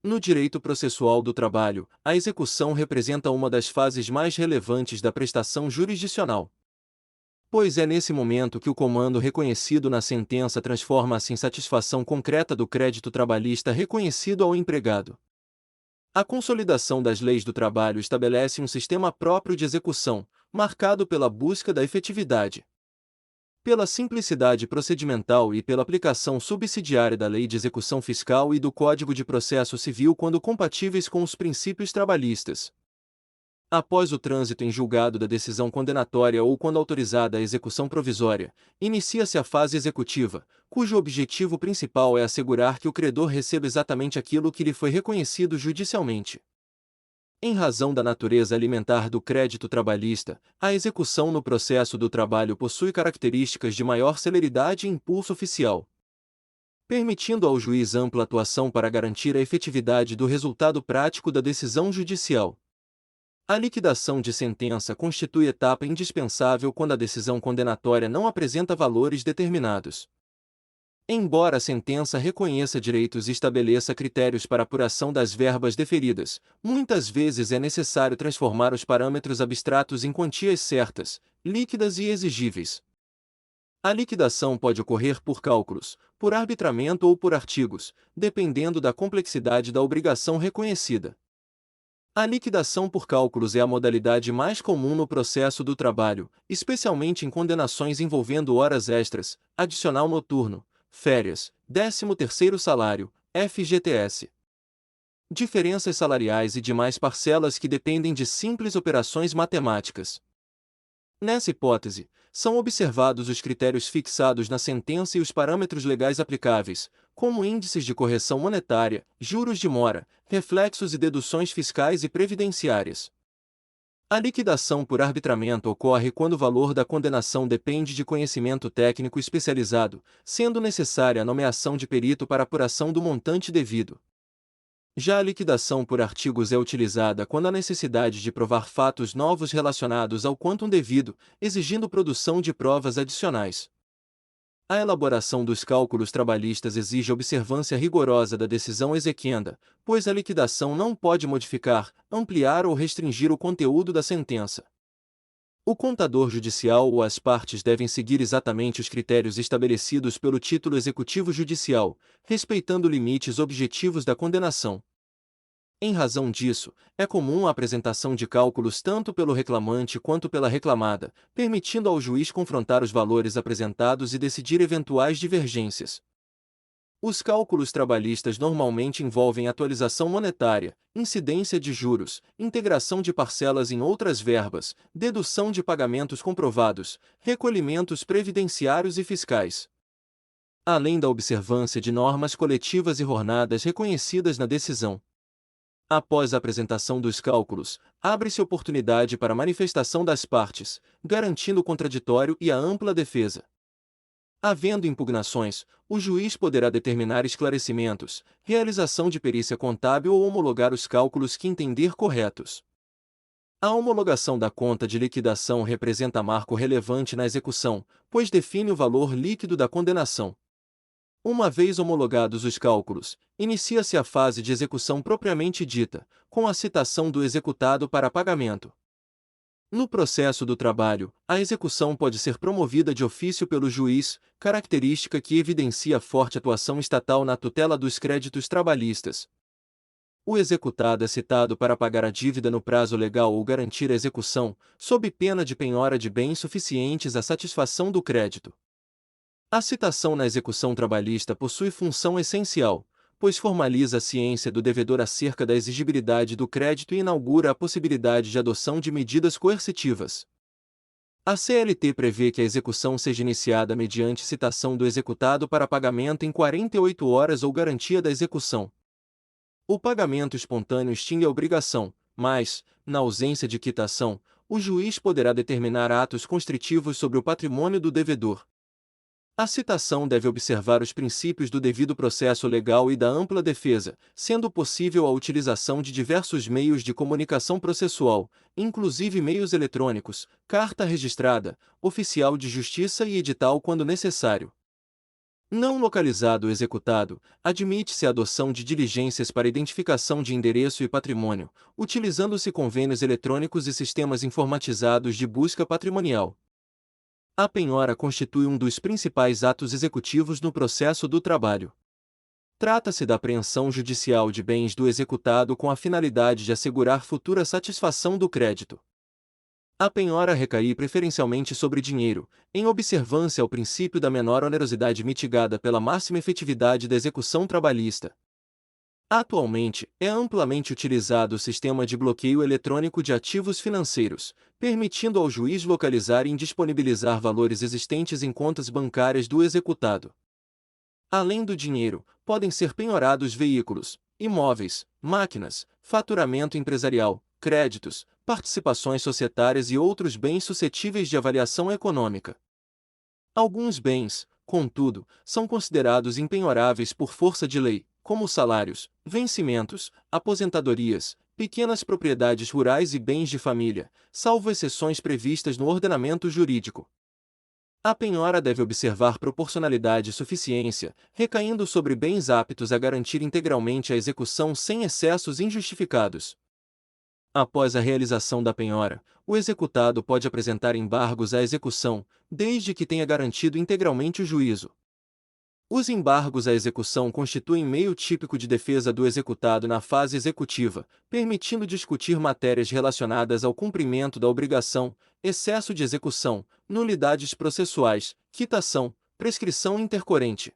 No direito processual do trabalho, a execução representa uma das fases mais relevantes da prestação jurisdicional. Pois é nesse momento que o comando reconhecido na sentença transforma-se em satisfação concreta do crédito trabalhista reconhecido ao empregado. A consolidação das leis do trabalho estabelece um sistema próprio de execução, marcado pela busca da efetividade, pela simplicidade procedimental e pela aplicação subsidiária da Lei de Execução Fiscal e do Código de Processo Civil quando compatíveis com os princípios trabalhistas. Após o trânsito em julgado da decisão condenatória ou quando autorizada a execução provisória, inicia-se a fase executiva, cujo objetivo principal é assegurar que o credor receba exatamente aquilo que lhe foi reconhecido judicialmente. Em razão da natureza alimentar do crédito trabalhista, a execução no processo do trabalho possui características de maior celeridade e impulso oficial, permitindo ao juiz ampla atuação para garantir a efetividade do resultado prático da decisão judicial. A liquidação de sentença constitui etapa indispensável quando a decisão condenatória não apresenta valores determinados. Embora a sentença reconheça direitos e estabeleça critérios para apuração das verbas deferidas, muitas vezes é necessário transformar os parâmetros abstratos em quantias certas, líquidas e exigíveis. A liquidação pode ocorrer por cálculos, por arbitramento ou por artigos, dependendo da complexidade da obrigação reconhecida. A liquidação por cálculos é a modalidade mais comum no processo do trabalho, especialmente em condenações envolvendo horas extras, adicional noturno, férias, 13º salário, FGTS. Diferenças salariais e demais parcelas que dependem de simples operações matemáticas. Nessa hipótese, são observados os critérios fixados na sentença e os parâmetros legais aplicáveis, como índices de correção monetária, juros de mora, reflexos e deduções fiscais e previdenciárias. A liquidação por arbitramento ocorre quando o valor da condenação depende de conhecimento técnico especializado, sendo necessária a nomeação de perito para apuração do montante devido. Já a liquidação por artigos é utilizada quando há necessidade de provar fatos novos relacionados ao quantum devido, exigindo produção de provas adicionais. A elaboração dos cálculos trabalhistas exige observância rigorosa da decisão exequenda, pois a liquidação não pode modificar, ampliar ou restringir o conteúdo da sentença. O contador judicial ou as partes devem seguir exatamente os critérios estabelecidos pelo título executivo judicial, respeitando limites objetivos da condenação. Em razão disso, é comum a apresentação de cálculos tanto pelo reclamante quanto pela reclamada, permitindo ao juiz confrontar os valores apresentados e decidir eventuais divergências. Os cálculos trabalhistas normalmente envolvem atualização monetária, incidência de juros, integração de parcelas em outras verbas, dedução de pagamentos comprovados, recolhimentos previdenciários e fiscais. Além da observância de normas coletivas e jornadas reconhecidas na decisão. Após a apresentação dos cálculos, abre-se oportunidade para manifestação das partes, garantindo o contraditório e a ampla defesa. Havendo impugnações, o juiz poderá determinar esclarecimentos, realização de perícia contábil ou homologar os cálculos que entender corretos. A homologação da conta de liquidação representa marco relevante na execução, pois define o valor líquido da condenação. Uma vez homologados os cálculos, inicia-se a fase de execução propriamente dita, com a citação do executado para pagamento. No processo do trabalho, a execução pode ser promovida de ofício pelo juiz, característica que evidencia forte atuação estatal na tutela dos créditos trabalhistas. O executado é citado para pagar a dívida no prazo legal ou garantir a execução, sob pena de penhora de bens suficientes à satisfação do crédito. A citação na execução trabalhista possui função essencial, pois formaliza a ciência do devedor acerca da exigibilidade do crédito e inaugura a possibilidade de adoção de medidas coercitivas. A CLT prevê que a execução seja iniciada mediante citação do executado para pagamento em 48 horas ou garantia da execução. O pagamento espontâneo extingue a obrigação, mas, na ausência de quitação, o juiz poderá determinar atos constritivos sobre o patrimônio do devedor. A citação deve observar os princípios do devido processo legal e da ampla defesa, sendo possível a utilização de diversos meios de comunicação processual, inclusive meios eletrônicos, carta registrada, oficial de justiça e edital quando necessário. Não localizado ou executado, admite-se a adoção de diligências para identificação de endereço e patrimônio, utilizando-se convênios eletrônicos e sistemas informatizados de busca patrimonial. A penhora constitui um dos principais atos executivos no processo do trabalho. Trata-se da apreensão judicial de bens do executado com a finalidade de assegurar futura satisfação do crédito. A penhora recai preferencialmente sobre dinheiro, em observância ao princípio da menor onerosidade mitigada pela máxima efetividade da execução trabalhista. Atualmente, é amplamente utilizado o sistema de bloqueio eletrônico de ativos financeiros, permitindo ao juiz localizar e indisponibilizar valores existentes em contas bancárias do executado. Além do dinheiro, podem ser penhorados veículos, imóveis, máquinas, faturamento empresarial, créditos, participações societárias e outros bens suscetíveis de avaliação econômica. Alguns bens, contudo, são considerados impenhoráveis por força de lei, como salários, vencimentos, aposentadorias, pequenas propriedades rurais e bens de família, salvo exceções previstas no ordenamento jurídico. A penhora deve observar proporcionalidade e suficiência, recaindo sobre bens aptos a garantir integralmente a execução sem excessos injustificados. Após a realização da penhora, o executado pode apresentar embargos à execução, desde que tenha garantido integralmente o juízo. Os embargos à execução constituem meio típico de defesa do executado na fase executiva, permitindo discutir matérias relacionadas ao cumprimento da obrigação, excesso de execução, nulidades processuais, quitação, prescrição intercorrente,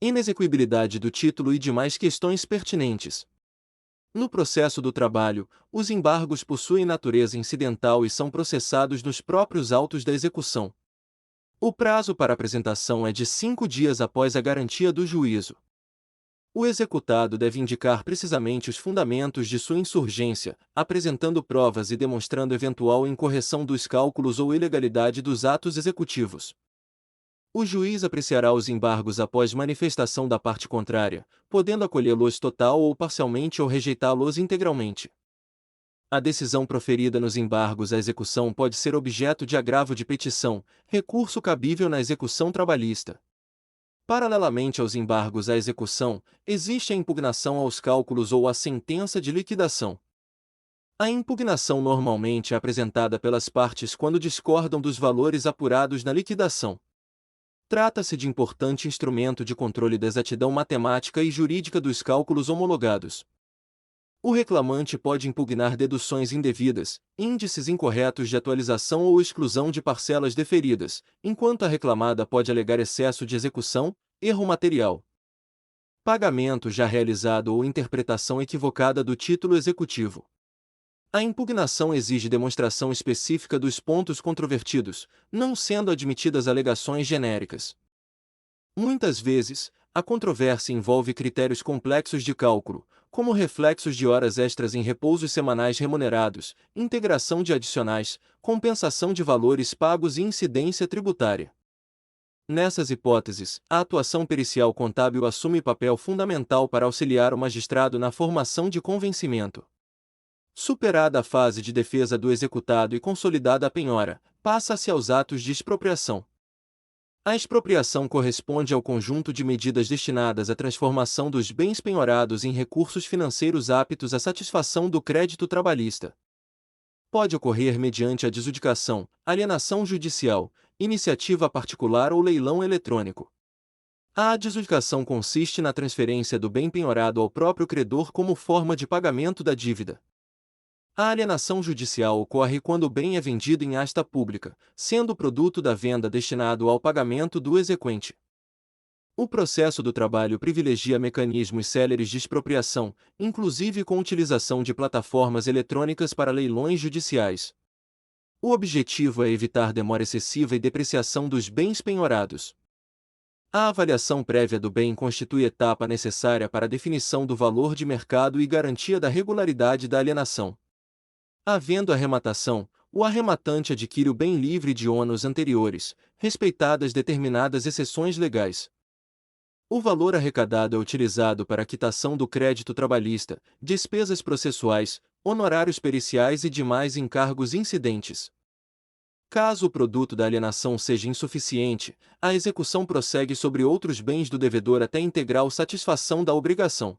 inexequibilidade do título e demais questões pertinentes. No processo do trabalho, os embargos possuem natureza incidental e são processados nos próprios autos da execução. O prazo para apresentação é de 5 dias após a garantia do juízo. O executado deve indicar precisamente os fundamentos de sua insurgência, apresentando provas e demonstrando eventual incorreção dos cálculos ou ilegalidade dos atos executivos. O juiz apreciará os embargos após manifestação da parte contrária, podendo acolhê-los total ou parcialmente ou rejeitá-los integralmente. A decisão proferida nos embargos à execução pode ser objeto de agravo de petição, recurso cabível na execução trabalhista. Paralelamente aos embargos à execução, existe a impugnação aos cálculos ou à sentença de liquidação. A impugnação normalmente é apresentada pelas partes quando discordam dos valores apurados na liquidação. Trata-se de importante instrumento de controle da exatidão matemática e jurídica dos cálculos homologados. O reclamante pode impugnar deduções indevidas, índices incorretos de atualização ou exclusão de parcelas deferidas, enquanto a reclamada pode alegar excesso de execução, erro material, pagamento já realizado ou interpretação equivocada do título executivo. A impugnação exige demonstração específica dos pontos controvertidos, não sendo admitidas alegações genéricas. Muitas vezes, a controvérsia envolve critérios complexos de cálculo, como reflexos de horas extras em repousos semanais remunerados, integração de adicionais, compensação de valores pagos e incidência tributária. Nessas hipóteses, a atuação pericial contábil assume papel fundamental para auxiliar o magistrado na formação de convencimento. Superada a fase de defesa do executado e consolidada a penhora, passa-se aos atos de expropriação. A expropriação corresponde ao conjunto de medidas destinadas à transformação dos bens penhorados em recursos financeiros aptos à satisfação do crédito trabalhista. Pode ocorrer mediante a desudicação, alienação judicial, iniciativa particular ou leilão eletrônico. A adjudicação consiste na transferência do bem penhorado ao próprio credor como forma de pagamento da dívida. A alienação judicial ocorre quando o bem é vendido em asta pública, sendo o produto da venda destinado ao pagamento do exequente. O processo do trabalho privilegia mecanismos céleres de expropriação, inclusive com utilização de plataformas eletrônicas para leilões judiciais. O objetivo é evitar demora excessiva e depreciação dos bens penhorados. A avaliação prévia do bem constitui etapa necessária para a definição do valor de mercado e garantia da regularidade da alienação. Havendo arrematação, o arrematante adquire o bem livre de ônus anteriores, respeitadas determinadas exceções legais. O valor arrecadado é utilizado para a quitação do crédito trabalhista, despesas processuais, honorários periciais e demais encargos incidentes. Caso o produto da alienação seja insuficiente, a execução prossegue sobre outros bens do devedor até integral satisfação da obrigação.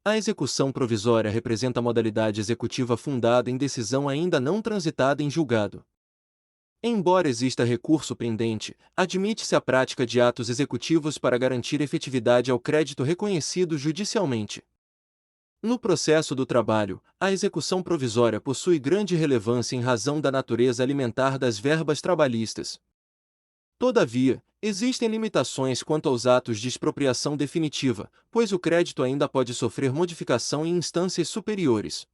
A execução provisória representa a modalidade executiva fundada em decisão ainda não transitada em julgado. Embora exista recurso pendente, admite-se a prática de atos executivos para garantir efetividade ao crédito reconhecido judicialmente. No processo do trabalho, a execução provisória possui grande relevância em razão da natureza alimentar das verbas trabalhistas. Todavia, existem limitações quanto aos atos de expropriação definitiva, pois o crédito ainda pode sofrer modificação em instâncias superiores.